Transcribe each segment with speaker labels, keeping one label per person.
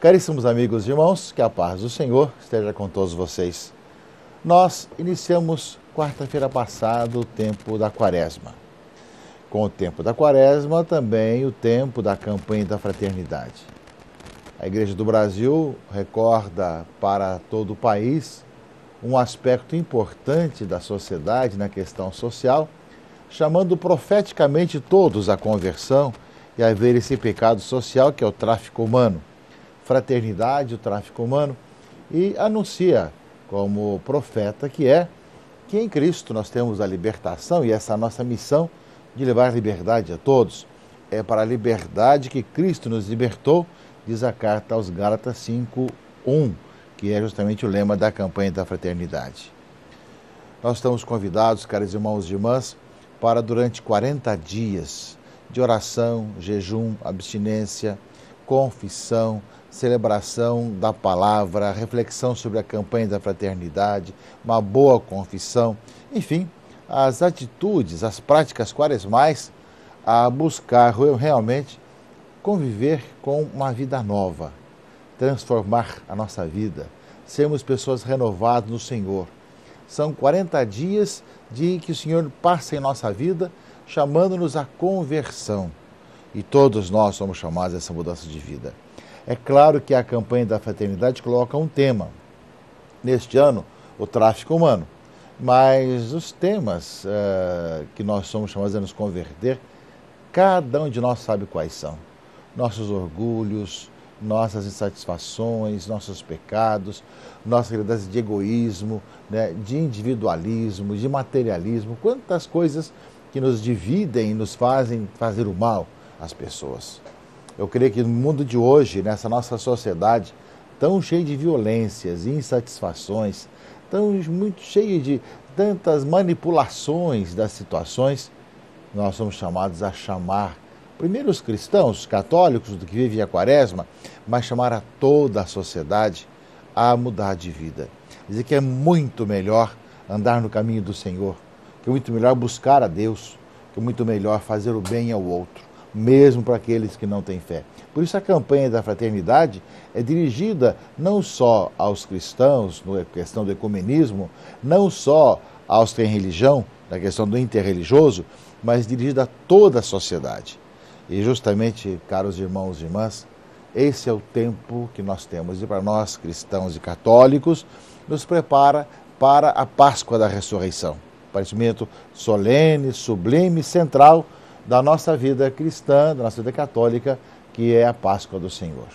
Speaker 1: Caríssimos amigos e irmãos, que a paz do Senhor esteja com todos vocês. Nós iniciamos quarta-feira passada o tempo da Quaresma. Com o tempo da Quaresma, também o tempo da campanha da fraternidade. A Igreja do Brasil recorda para todo o país um aspecto importante da sociedade na questão social, chamando profeticamente todos à conversão e a ver esse pecado social que é o tráfico humano. Fraternidade, o tráfico humano, e anuncia como profeta que em Cristo nós temos a libertação e essa nossa missão de levar a liberdade a todos. É para a liberdade que Cristo nos libertou, diz a carta aos Gálatas 5:1, que é justamente o lema da campanha da fraternidade. Nós estamos convidados, caros irmãos e irmãs, para durante 40 dias de oração, jejum, abstinência, confissão, celebração da palavra, reflexão sobre a campanha da fraternidade, uma boa confissão, enfim, as atitudes, as práticas quaresmais a buscar realmente conviver com uma vida nova, transformar a nossa vida, sermos pessoas renovadas no Senhor. São 40 dias de que o Senhor passa em nossa vida, chamando-nos à conversão. E todos nós somos chamados a essa mudança de vida. É claro que a campanha da fraternidade coloca um tema. Neste ano, o tráfico humano. Mas os temas que nós somos chamados a nos converter, cada um de nós sabe quais são. Nossos orgulhos, nossas insatisfações, nossos pecados, nossas realidades de egoísmo, né, de individualismo, de materialismo. Quantas coisas que nos dividem e nos fazem fazer o mal às pessoas. Eu creio que no mundo de hoje, nessa nossa sociedade, tão cheia de violências, insatisfações, muito cheia de tantas manipulações das situações, nós somos chamados a chamar, primeiro os cristãos, os católicos, do que vivem a Quaresma, mas chamar a toda a sociedade a mudar de vida. Dizer que é muito melhor andar no caminho do Senhor, que é muito melhor buscar a Deus, que é muito melhor fazer o bem ao outro, mesmo para aqueles que não têm fé. Por isso a campanha da fraternidade é dirigida não só aos cristãos, na questão do ecumenismo, não só aos que têm religião, na questão do interreligioso, mas dirigida a toda a sociedade. E justamente, caros irmãos e irmãs, esse é o tempo que nós temos. E para nós, cristãos e católicos, nos prepara para a Páscoa da Ressurreição. Parecimento solene, sublime, central da nossa vida cristã, da nossa vida católica, que é a Páscoa do Senhor.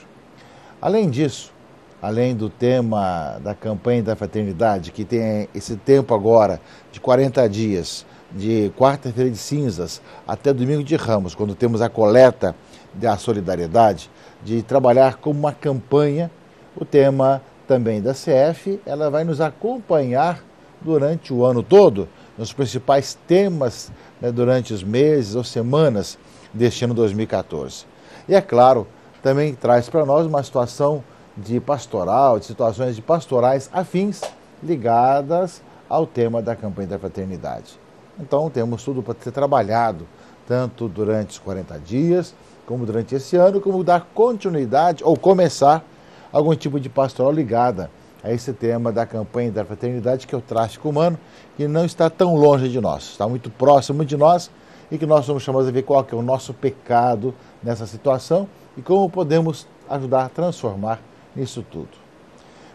Speaker 1: Além disso, além do tema da campanha da fraternidade, que tem esse tempo agora de 40 dias, de quarta-feira de cinzas até domingo de Ramos, quando temos a coleta da solidariedade, de trabalhar como uma campanha, o tema também da CF, ela vai nos acompanhar durante o ano todo, nos principais temas, né, durante os meses ou semanas deste ano 2014. E é claro, também traz para nós uma situação de pastoral, de situações de pastorais afins ligadas ao tema da campanha da fraternidade. Então temos tudo para ser trabalhado, tanto durante os 40 dias, como durante esse ano, como dar continuidade ou começar algum tipo de pastoral ligada a esse tema da campanha da fraternidade, que é o tráfico humano, que não está tão longe de nós, está muito próximo de nós e que nós somos chamados a ver qual que é o nosso pecado nessa situação e como podemos ajudar a transformar nisso tudo.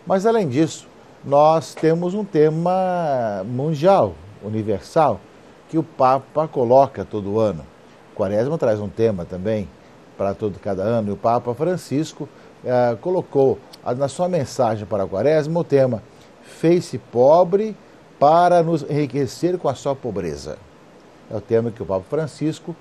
Speaker 1: Mas além disso, nós temos um tema mundial, universal, que o Papa coloca todo ano. O Quaresma traz um tema também para cada ano, e o Papa Francisco colocou na sua mensagem para a Quaresma o tema "Fez-se pobre para nos enriquecer com a sua pobreza". É o tema que o Papa Francisco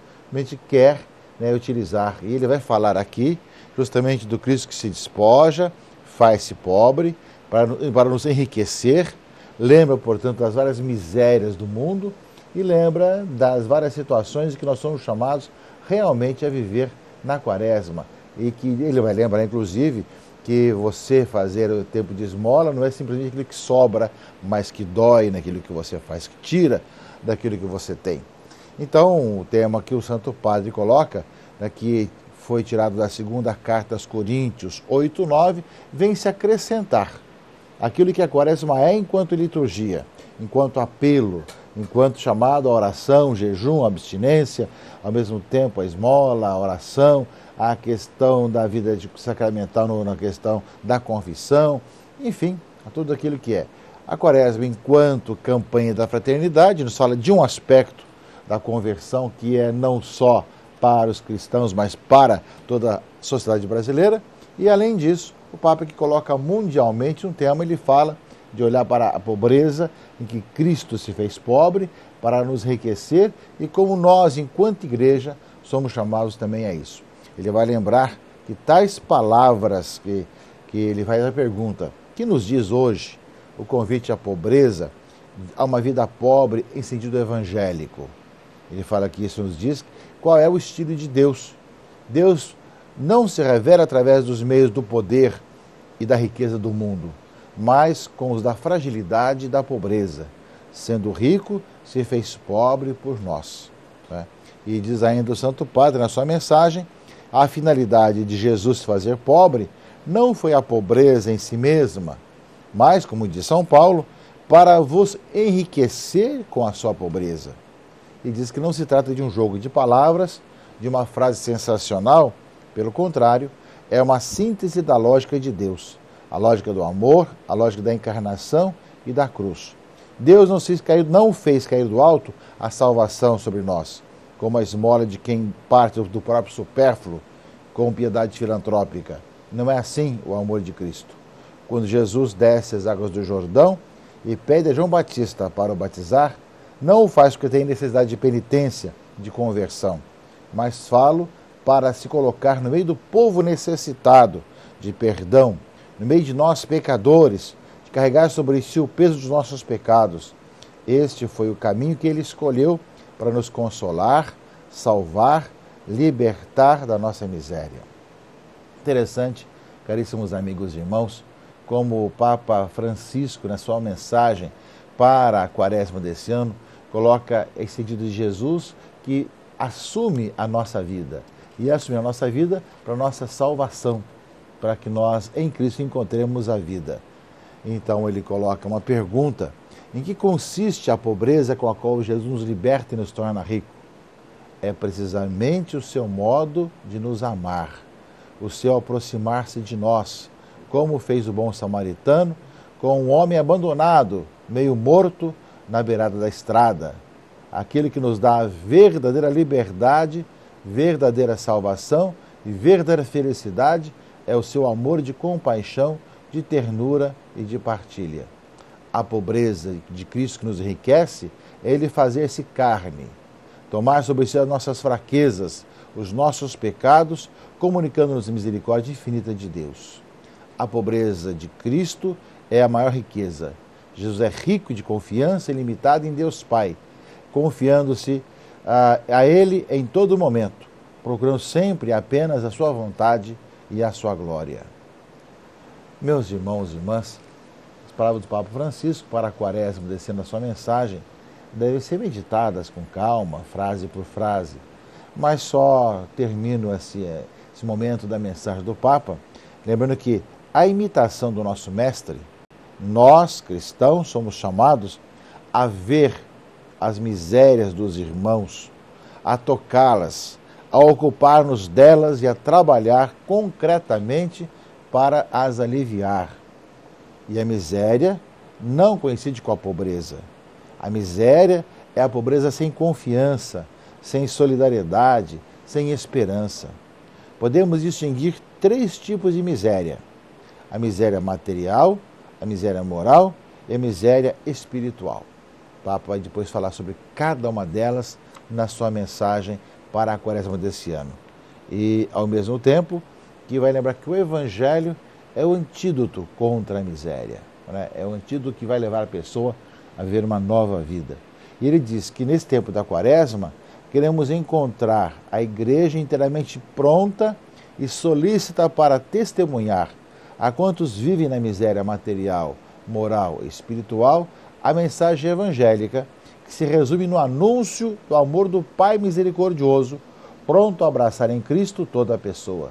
Speaker 1: quer, né, utilizar. E ele vai falar aqui justamente do Cristo que se despoja, faz-se pobre para nos enriquecer, lembra, portanto, das várias misérias do mundo e lembra das várias situações que nós somos chamados realmente a viver na Quaresma. E que ele vai lembrar, inclusive, que você fazer o tempo de esmola não é simplesmente aquilo que sobra, mas que dói naquilo que você faz, que tira daquilo que você tem. Então, o tema que o Santo Padre coloca, né, que foi tirado da segunda carta aos Coríntios 8:9, vem se acrescentar aquilo que a quaresma é enquanto liturgia, enquanto apelo, enquanto chamado à oração, jejum, abstinência, ao mesmo tempo a esmola, a oração, a questão da vida sacramental na questão da confissão, enfim, a tudo aquilo que é. A quaresma enquanto campanha da fraternidade, nos fala de um aspecto da conversão que é não só para os cristãos, mas para toda a sociedade brasileira, e além disso, o Papa que coloca mundialmente um tema, ele fala de olhar para a pobreza em que Cristo se fez pobre para nos enriquecer e como nós, enquanto igreja, somos chamados também a isso. Ele vai lembrar que tais palavras que ele faz a pergunta, que nos diz hoje o convite à pobreza, a uma vida pobre em sentido evangélico. Ele fala que isso nos diz qual é o estilo de Deus. Deus não se revela através dos meios do poder e da riqueza do mundo, mas com os da fragilidade e da pobreza. Sendo rico, se fez pobre por nós. Né? E diz ainda o Santo Padre na sua mensagem, a finalidade de Jesus se fazer pobre não foi a pobreza em si mesma, mas, como diz São Paulo, para vos enriquecer com a sua pobreza. E diz que não se trata de um jogo de palavras, de uma frase sensacional, pelo contrário, é uma síntese da lógica de Deus, a lógica do amor, a lógica da encarnação e da cruz. Deus não fez cair do alto a salvação sobre nós, como a esmola de quem parte do próprio supérfluo, com piedade filantrópica. Não é assim o amor de Cristo. Quando Jesus desce as águas do Jordão e pede a João Batista para o batizar, não o faz porque tem necessidade de penitência, de conversão, mas falo para se colocar no meio do povo necessitado de perdão, no meio de nós pecadores, de carregar sobre si o peso dos nossos pecados. Este foi o caminho que ele escolheu para nos consolar, salvar, libertar da nossa miséria. Interessante, caríssimos amigos e irmãos, como o Papa Francisco, na sua mensagem para a quaresma desse ano, coloca esse sentido de Jesus que assume a nossa vida, e assumir a nossa vida para a nossa salvação, para que nós em Cristo encontremos a vida. Então ele coloca uma pergunta, em que consiste a pobreza com a qual Jesus nos liberta e nos torna rico? É precisamente o seu modo de nos amar, o seu aproximar-se de nós, como fez o bom samaritano com um homem abandonado, meio morto, na beirada da estrada. Aquele que nos dá a verdadeira liberdade, verdadeira salvação e verdadeira felicidade é o seu amor de compaixão, de ternura e de partilha. A pobreza de Cristo que nos enriquece é Ele fazer-se carne, tomar sobre si as nossas fraquezas, os nossos pecados, comunicando-nos a misericórdia infinita de Deus. A pobreza de Cristo é a maior riqueza. Jesus é rico de confiança ilimitada em Deus Pai, confiando-se a Ele em todo momento, procurando sempre apenas a sua vontade e a sua glória. Meus irmãos e irmãs, as palavras do Papa Francisco para a quaresma, descendo a sua mensagem, devem ser meditadas com calma, frase por frase, mas só termino esse momento da mensagem do Papa, lembrando que a imitação do nosso Mestre, nós, cristãos, somos chamados a ver as misérias dos irmãos, a tocá-las, a ocupar-nos delas e a trabalhar concretamente para as aliviar. E a miséria não coincide com a pobreza. A miséria é a pobreza sem confiança, sem solidariedade, sem esperança. Podemos distinguir 3 tipos de miséria: a miséria material, a miséria moral e a miséria espiritual. O Papa vai depois falar sobre cada uma delas na sua mensagem para a quaresma desse ano. E, ao mesmo tempo, que vai lembrar que o Evangelho é o antídoto contra a miséria. Né? É o antídoto que vai levar a pessoa a viver uma nova vida. E ele diz que nesse tempo da quaresma, queremos encontrar a igreja inteiramente pronta e solícita para testemunhar a quantos vivem na miséria material, moral e espiritual a mensagem evangélica, que se resume no anúncio do amor do Pai misericordioso pronto a abraçar em Cristo toda a pessoa.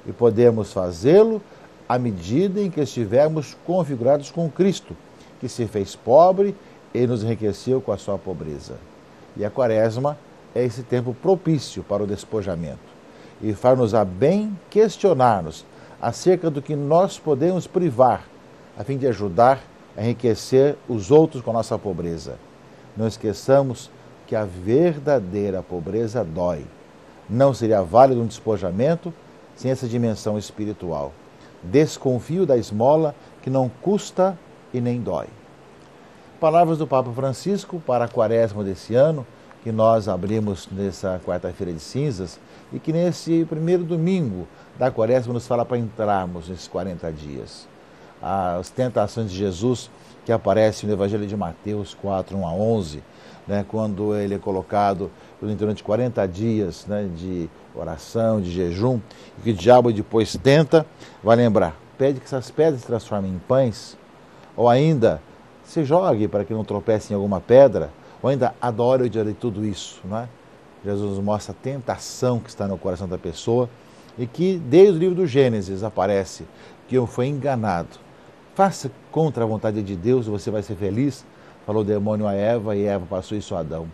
Speaker 1: E podemos fazê-lo à medida em que estivermos configurados com Cristo, que se fez pobre e nos enriqueceu com a sua pobreza. E a Quaresma é esse tempo propício para o despojamento e faz-nos a bem questionar-nos acerca do que nós podemos privar, a fim de ajudar a enriquecer os outros com a nossa pobreza. Não esqueçamos que a verdadeira pobreza dói. Não seria válido um despojamento sem essa dimensão espiritual. Desconfio da esmola que não custa e nem dói. Palavras do Papa Francisco para a Quaresma desse ano, que nós abrimos nessa quarta-feira de cinzas e que nesse primeiro domingo da Quaresma nos fala para entrarmos nesses 40 dias. As tentações de Jesus que aparecem no Evangelho de Mateus 4, 1 a 11, quando ele é colocado durante 40 dias de oração, de jejum, e que o diabo depois tenta, vai lembrar, pede que essas pedras se transformem em pães, ou ainda se jogue para que não tropece em alguma pedra, ou ainda adore o dia de tudo isso. Jesus nos mostra a tentação que está no coração da pessoa e que desde o livro do Gênesis aparece que foi enganado. Faça contra a vontade de Deus e você vai ser feliz, falou o demônio a Eva e Eva passou isso a Adão.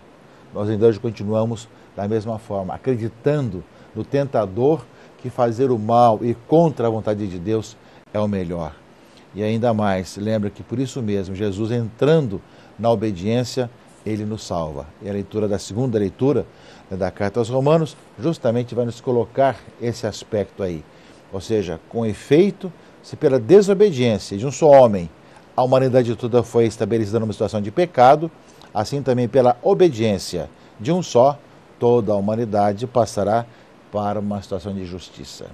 Speaker 1: Nós ainda hoje continuamos da mesma forma, acreditando no tentador que fazer o mal e contra a vontade de Deus é o melhor. E ainda mais, lembra que por isso mesmo, Jesus entrando na obediência, ele nos salva. E a leitura da segunda leitura da Carta aos Romanos justamente vai nos colocar esse aspecto aí. Ou seja, com efeito, se pela desobediência de um só homem a humanidade toda foi estabelecida numa situação de pecado, assim também pela obediência de um só, toda a humanidade passará para uma situação de justiça.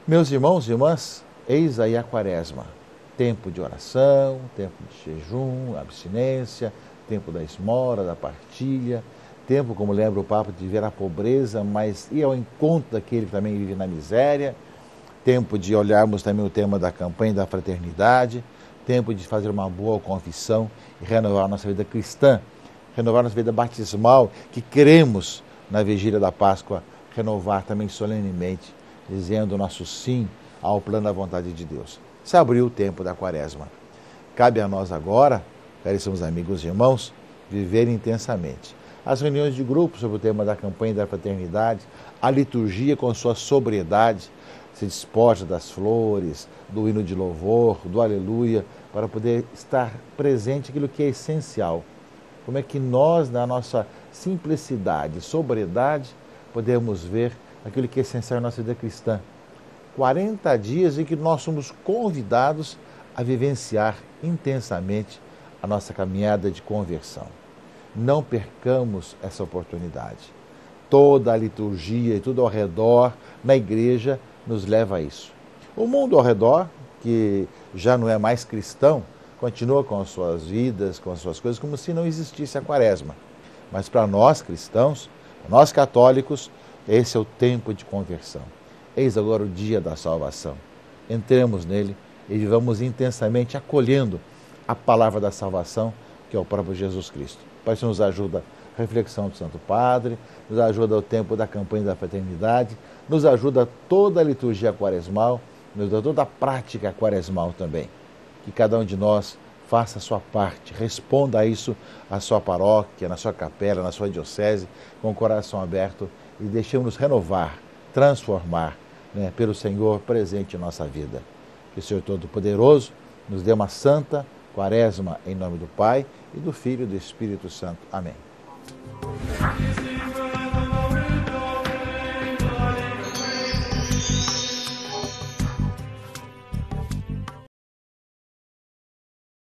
Speaker 1: Meus irmãos e irmãs, eis aí a Quaresma, tempo de oração, tempo de jejum, abstinência, tempo da esmola, da partilha, tempo, como lembra o Papa, de ver a pobreza, mas ir ao encontro daquele que também vive na miséria, tempo de olharmos também o tema da campanha da fraternidade, tempo de fazer uma boa confissão e renovar nossa vida cristã, renovar nossa vida batismal, que queremos na vigília da Páscoa renovar também solenemente, dizendo o nosso sim ao plano da vontade de Deus. Se abriu o tempo da Quaresma. Cabe a nós agora, caríssimos amigos e irmãos, viver intensamente as reuniões de grupo sobre o tema da campanha da fraternidade, a liturgia com sua sobriedade, se despoja das flores, do hino de louvor, do aleluia, para poder estar presente aquilo que é essencial. Como é que nós, na nossa simplicidade, sobriedade, podemos ver aquilo que é essencial na nossa vida cristã. 40 dias em que nós somos convidados a vivenciar intensamente a nossa caminhada de conversão. Não percamos essa oportunidade. Toda a liturgia e tudo ao redor, na igreja, nos leva a isso. O mundo ao redor, que já não é mais cristão, continua com as suas vidas, com as suas coisas, como se não existisse a Quaresma. Mas para nós cristãos, nós católicos, esse é o tempo de conversão. Eis agora o dia da salvação. Entremos nele e vivamos intensamente acolhendo a palavra da salvação, que é o próprio Jesus Cristo. Para isso nos ajuda a reflexão do Santo Padre, nos ajuda o tempo da campanha da fraternidade, nos ajuda toda a liturgia quaresmal, nos ajuda toda a prática quaresmal também. Que cada um de nós faça a sua parte, responda a isso à sua paróquia, na sua capela, na sua diocese, com o coração aberto e deixemos-nos renovar, transformar, pelo Senhor presente em nossa vida. Que o Senhor Todo-Poderoso nos dê uma santa Quaresma em nome do Pai e do Filho e do Espírito Santo. Amém.